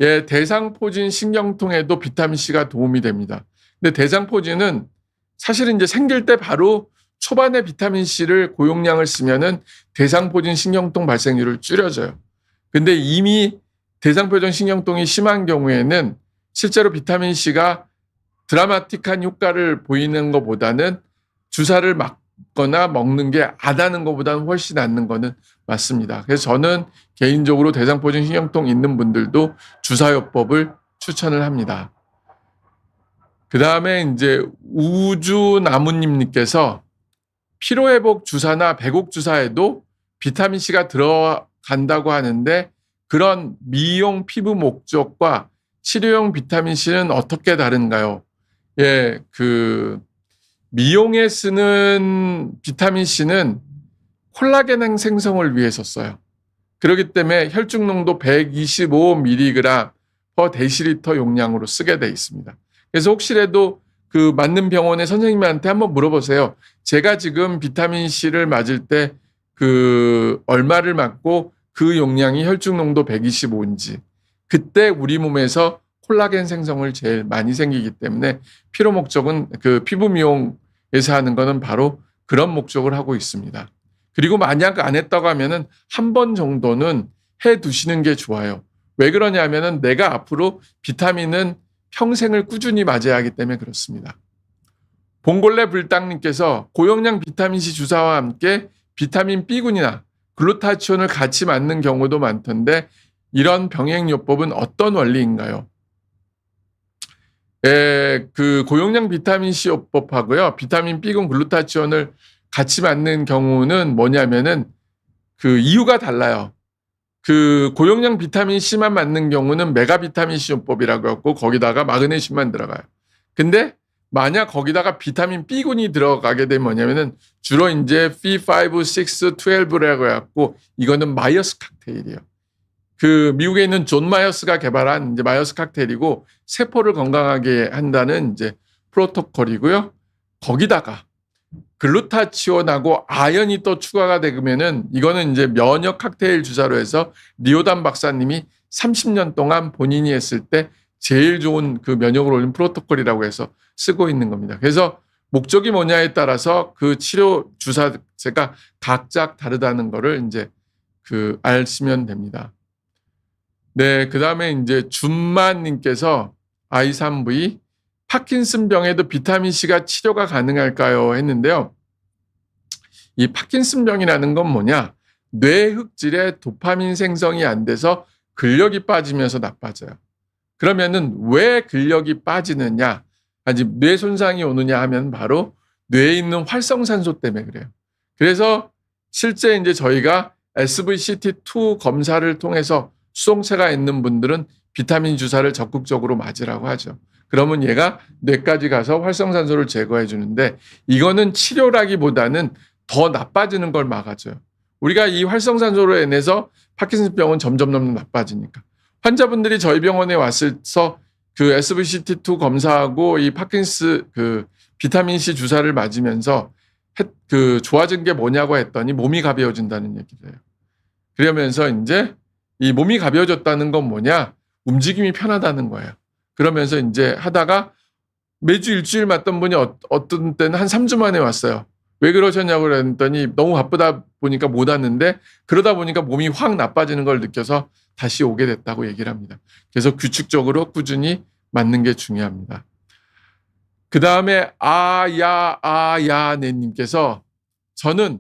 예, 대상포진 신경통에도 비타민C가 도움이 됩니다. 근데 대상포진은 사실은 이제 생길 때 바로 초반에 비타민C를 고용량을 쓰면은 대상포진 신경통 발생률을 줄여줘요. 근데 이미 대상포진 신경통이 심한 경우에는 실제로 비타민C가 드라마틱한 효과를 보이는 것보다는 주사를 맞거나 먹는 게 안 하는 것보다는 훨씬 낫는 거는 맞습니다. 그래서 저는 개인적으로 대상포진 신경통 있는 분들도 주사요법을 추천을 합니다. 그 다음에 이제 우주나무님께서 피로회복 주사나 배곡 주사에도 비타민C가 들어간다고 하는데 그런 미용 피부 목적과 치료용 비타민C는 어떻게 다른가요? 예, 미용에 쓰는 비타민C는 콜라겐 생성을 위해서 써요. 그렇기 때문에 혈중 농도 125mg/dL 용량으로 쓰게 돼 있습니다. 그래서 혹시라도 그 맞는 병원의 선생님한테 한번 물어보세요. 제가 지금 비타민C를 맞을 때 얼마를 맞고 그 용량이 혈중 농도 125인지 그때 우리 몸에서 콜라겐 생성을 제일 많이 생기기 때문에 피로 목적은 피부 미용에서 하는 거는 바로 그런 목적을 하고 있습니다. 그리고 만약 안 했다고 하면은 한 번 정도는 해 두시는 게 좋아요. 왜 그러냐면은 내가 앞으로 비타민은 평생을 꾸준히 맞아야 하기 때문에 그렇습니다. 봉골레 불당님께서 고용량 비타민C 주사와 함께 비타민 B군이나 글루타치온을 같이 맞는 경우도 많던데 이런 병행요법은 어떤 원리인가요? 고용량 비타민C 요법하고요. 비타민 B군 글루타치온을 같이 맞는 경우는 뭐냐면은 이유가 달라요. 고용량 비타민C만 맞는 경우는 메가 비타민C 요법이라고 하고 거기다가 마그네슘만 들어가요. 근데 만약 거기다가 비타민 B군이 들어가게 되면 뭐냐면은 주로 이제 B5, 6, 12라고 해갖고 이거는 마이어스 칵테일이에요. 미국에 있는 존 마이어스가 개발한 이제 마이어스 칵테일이고 세포를 건강하게 한다는 이제 프로토콜이고요. 거기다가 글루타치온하고 아연이 또 추가가 되면은 이거는 이제 면역 칵테일 주사로 해서 리오단 박사님이 30년 동안 본인이 했을 때 제일 좋은 그 면역을 올린 프로토콜이라고 해서 쓰고 있는 겁니다. 그래서 목적이 뭐냐에 따라서 그 치료 주사제가 각각 다르다는 거를 이제 아시면 됩니다. 네, 그 다음에 이제 준만님께서 I3V 파킨슨 병에도 비타민 C가 치료가 가능할까요? 했는데요. 이 파킨슨 병이라는 건 뭐냐? 뇌 흑질에 도파민 생성이 안 돼서 근력이 빠지면서 나빠져요. 그러면은 왜 근력이 빠지느냐? 아니 뇌 손상이 오느냐 하면 바로 뇌에 있는 활성산소 때문에 그래요. 그래서 실제 이제 저희가 SVCT2 검사를 통해서 수동체가 있는 분들은 비타민 주사를 적극적으로 맞으라고 하죠. 그러면 얘가 뇌까지 가서 활성산소를 제거해 주는데 이거는 치료라기보다는 더 나빠지는 걸 막아줘요. 우리가 이 활성산소로 인해서 파킨슨병은 점점 나빠지니까. 환자분들이 저희 병원에 왔어서 그 SVCT2 검사하고 이 비타민 C 주사를 맞으면서 좋아진 게 뭐냐고 했더니 몸이 가벼워진다는 얘기를 해요. 그러면서 이제 이 몸이 가벼워졌다는 건 뭐냐? 움직임이 편하다는 거예요. 그러면서 이제 하다가 매주 일주일 맞던 분이 어떤 때는 한 3주 만에 왔어요. 왜 그러셨냐고 그랬더니 너무 바쁘다 보니까 못 왔는데 그러다 보니까 몸이 확 나빠지는 걸 느껴서 다시 오게 됐다고 얘기를 합니다. 그래서 규칙적으로 꾸준히 맞는 게 중요합니다. 그 다음에 아야네님께서 저는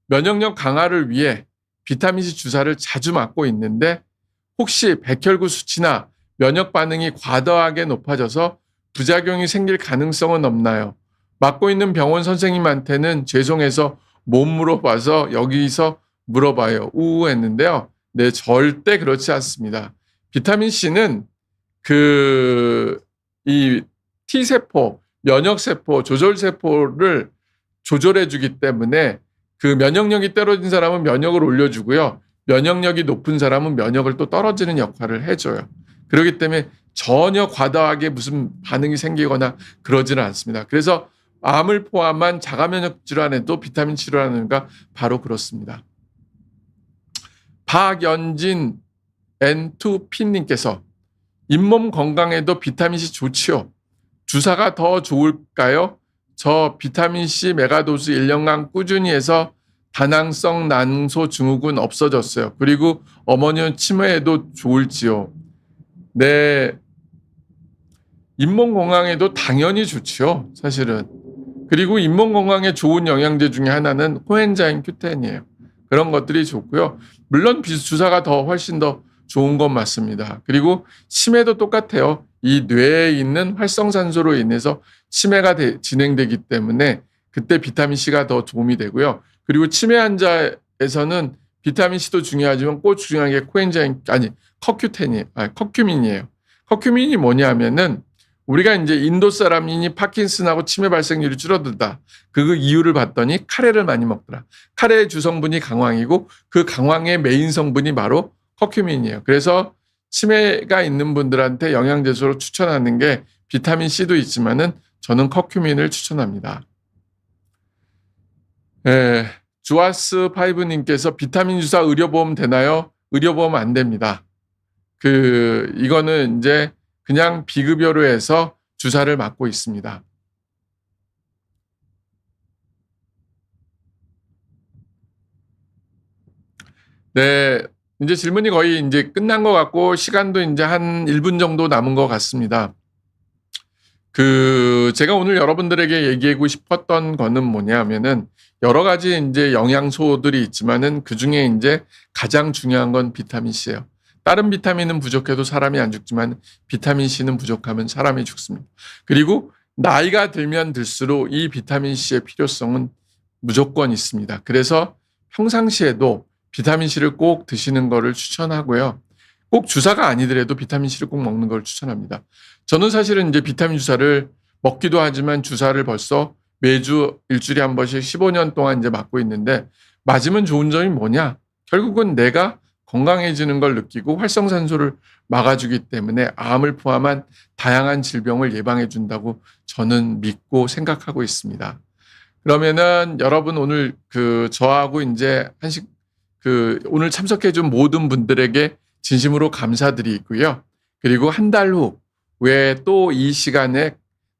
면역력 강화를 위해 비타민C 주사를 자주 맞고 있는데 혹시 백혈구 수치나 면역 반응이 과다하게 높아져서 부작용이 생길 가능성은 없나요? 맡고 있는 병원 선생님한테는 죄송해서 못 물어봐서 여기서 물어봐요. 우우 했는데요. 네, 절대 그렇지 않습니다. 비타민C는 이 T세포, 면역세포, 조절세포를 조절해주기 때문에 그 면역력이 떨어진 사람은 면역을 올려주고요. 면역력이 높은 사람은 면역을 또 떨어지는 역할을 해줘요. 그렇기 때문에 전혀 과다하게 무슨 반응이 생기거나 그러지는 않습니다. 그래서 암을 포함한 자가면역 질환에도 비타민 치료라는가 바로 그렇습니다. 박연진 N2P님께서 잇몸 건강에도 비타민C 좋지요. 주사가 더 좋을까요? 저 비타민C 메가도스 1년간 꾸준히 해서 다낭성 난소 증후군 없어졌어요. 그리고 어머니는 치매에도 좋을지요. 네, 잇몸 건강에도 당연히 좋지요. 사실은. 그리고 잇몸 건강에 좋은 영양제 중에 하나는 코엔자임 Q10이에요. 그런 것들이 좋고요. 물론 주사가 더 훨씬 더 좋은 건 맞습니다. 그리고 치매도 똑같아요. 이 뇌에 있는 활성산소로 인해서 치매가 진행되기 때문에 그때 비타민C가 더 도움이 되고요. 그리고 치매 환자에서는 비타민C도 중요하지만 꼭 중요한 게 커큐민이에요. 커큐민이 뭐냐면은 우리가 이제 인도 사람이니 파킨슨하고 치매 발생률이 줄어들다. 그 이유를 봤더니 카레를 많이 먹더라. 카레의 주성분이 강황이고 그 강황의 메인 성분이 바로 커큐민이에요. 그래서 치매가 있는 분들한테 영양제소로 추천하는 게 비타민C도 있지만은 저는 커큐민을 추천합니다. 주아스5님께서 비타민 주사 의료보험 되나요? 의료보험 안 됩니다. 이거는 이제 그냥 비급여로 해서 주사를 맞고 있습니다. 네, 이제 질문이 거의 이제 끝난 것 같고 시간도 이제 한 1분 정도 남은 것 같습니다. 제가 오늘 여러분들에게 얘기하고 싶었던 거는 뭐냐면은 여러 가지 이제 영양소들이 있지만은 그 중에 이제 가장 중요한 건 비타민C예요. 다른 비타민은 부족해도 사람이 안 죽지만 비타민C는 부족하면 사람이 죽습니다. 그리고 나이가 들면 들수록 이 비타민C의 필요성은 무조건 있습니다. 그래서 평상시에도 비타민C를 꼭 드시는 거를 추천하고요. 꼭 주사가 아니더라도 비타민C를 꼭 먹는 걸 추천합니다. 저는 사실은 이제 비타민 주사를 먹기도 하지만 주사를 벌써 매주 일주일에 한 번씩 15년 동안 이제 맞고 있는데 맞으면 좋은 점이 뭐냐? 결국은 내가 건강해지는 걸 느끼고 활성산소를 막아주기 때문에 암을 포함한 다양한 질병을 예방해 준다고 저는 믿고 생각하고 있습니다. 그러면은 여러분 오늘 저하고 이제 오늘 참석해 준 모든 분들에게 진심으로 감사드리고요. 그리고 한 달 후에 또 이 시간에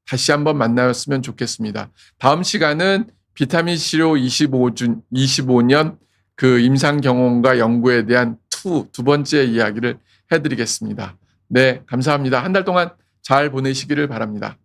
다시 한번 만나셨으면 좋겠습니다. 다음 시간은 비타민 C로 25년 임상 경험과 연구에 대한 두 번째 이야기를 해드리겠습니다. 네, 감사합니다. 한 달 동안 잘 보내시기를 바랍니다.